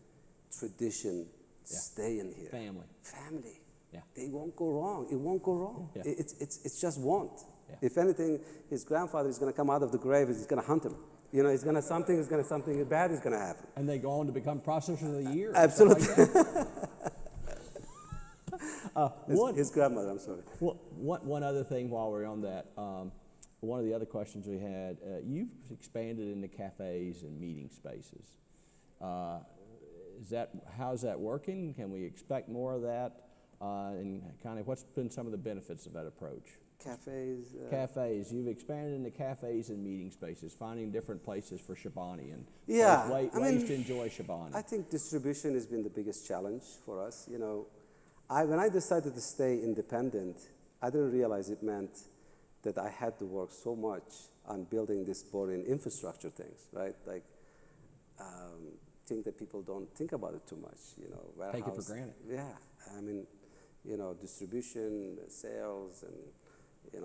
tradition stay in here. Family. Yeah. They won't go wrong. It won't go wrong. Yeah. It's just won't. Yeah. If anything, his grandfather is going to come out of the grave. He's going to hunt him. Something bad is going to happen. And they go on to become processors of the year. Absolutely. His grandmother, I'm sorry. One other thing while we're on that, one of the other questions we had, you've expanded into cafes and meeting spaces. How's that working? Can we expect more of that? And kind of what's been some of the benefits of that approach? Cafes. You've expanded into cafes and meeting spaces, finding different places for Chobani and ways to enjoy Chobani. I think distribution has been the biggest challenge for us. When I decided to stay independent, I didn't realize it meant that I had to work so much on building this boring infrastructure things, right? Like, think that people don't think about it too much, warehouse. Take it for granted. Yeah, distribution, sales, and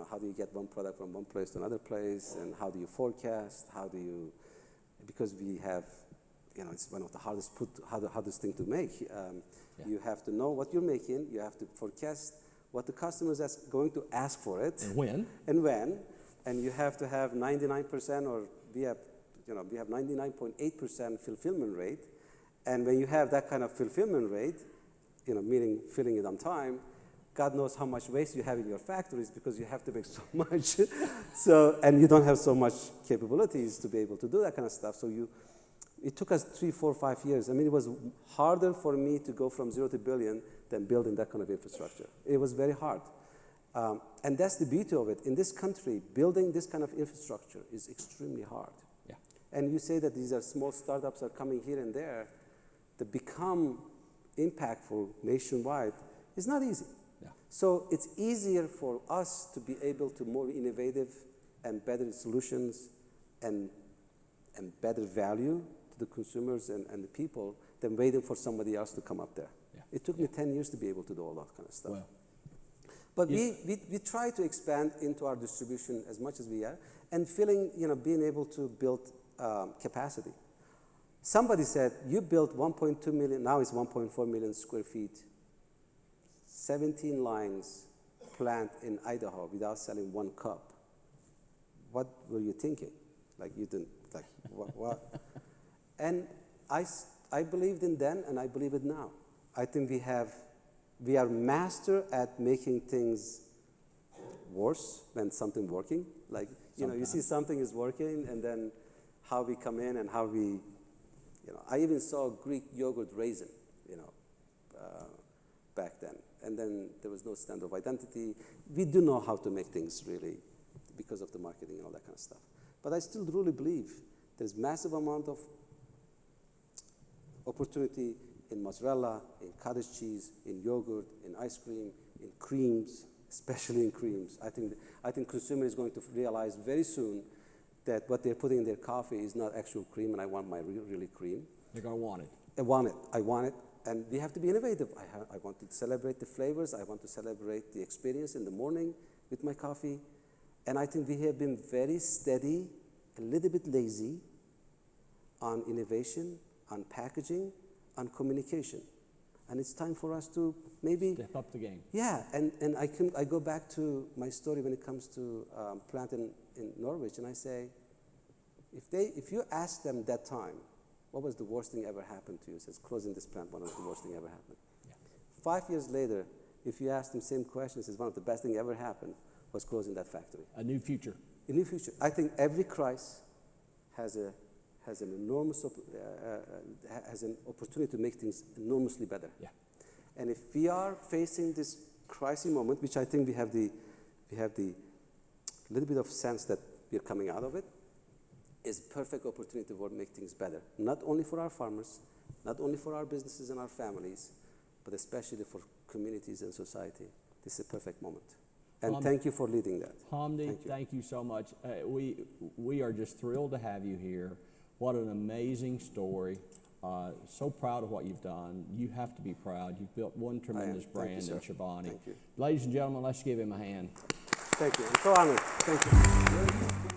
how do you get one product from one place to another place, and how do you forecast? Because we have, it's one of the hardest thing to make. You have to know what you're making. You have to forecast what the customer is going to ask for it. And when. And you have to have 99%, or we have We have 99.8% fulfillment rate. And when you have that kind of fulfillment rate, meaning filling it on time, God knows how much waste you have in your factories because you have to make so much. And you don't have so much capabilities to be able to do that kind of stuff. So it took us 3, 4, 5 years. I mean, it was harder for me to go from 0 to billion than building that kind of infrastructure. It was very hard. And that's the beauty of it. In this country, building this kind of infrastructure is extremely hard. Yeah. And you say that these are small startups are coming here and there. To become impactful nationwide is not easy. Yeah. So it's easier for us to be able to more innovative and better solutions and better value to the consumers and the people than waiting for somebody else to come up there. Yeah. It took me 10 years to be able to do all that kind of stuff. Well, but we try to expand into our distribution as much as we are and being able to build capacity. Somebody said, you built 1.2 million, now it's 1.4 million square feet, 17 lines plant in Idaho without selling one cup. What were you thinking? Like you didn't, like what? And I believed in then and I believe it now. I think we are master at making things worse than something working. Like, you see something is working and then how we come in and how we, I even saw Greek yogurt raisin, back then. And then there was no standard of identity. We do know how to make things really because of the marketing and all that kind of stuff. But I still really believe there's massive amount of opportunity in mozzarella, in cottage cheese, in yogurt, in ice cream, in creams, especially in creams. I think consumer is going to realize very soon that what they're putting in their coffee is not actual cream, and I want my really cream. They're going to want it. I want it, and we have to be innovative. I want to celebrate the flavors. I want to celebrate the experience in the morning with my coffee. And I think we have been very steady, a little bit lazy on innovation, on packaging, on communication. And it's time for us to maybe step up the game. Yeah, and I go back to my story when it comes to plant in Norwich, and I say, if you ask them that time, what was the worst thing ever happened to you? It says, closing this plant, one of the worst thing ever happened. Yeah. 5 years later, if you ask them the same question, it says, one of the best thing ever happened was closing that factory. A new future. A new future. I think every crisis has an enormous has an opportunity to make things enormously better. Yeah. And if we are facing this crisis moment, which I think we have the little bit of sense that we are coming out of it, is perfect opportunity to make things better. Not only for our farmers, not only for our businesses and our families, but especially for communities and society. This is a perfect moment. And thank you for leading that. Hamdi, thank you so much. We are just thrilled to have you here. What an amazing story. So proud of what you've done. You have to be proud. You've built one tremendous brand in Chobani. Thank you. Ladies and gentlemen, let's give him a hand. Thank you. I'm so honored. Thank you.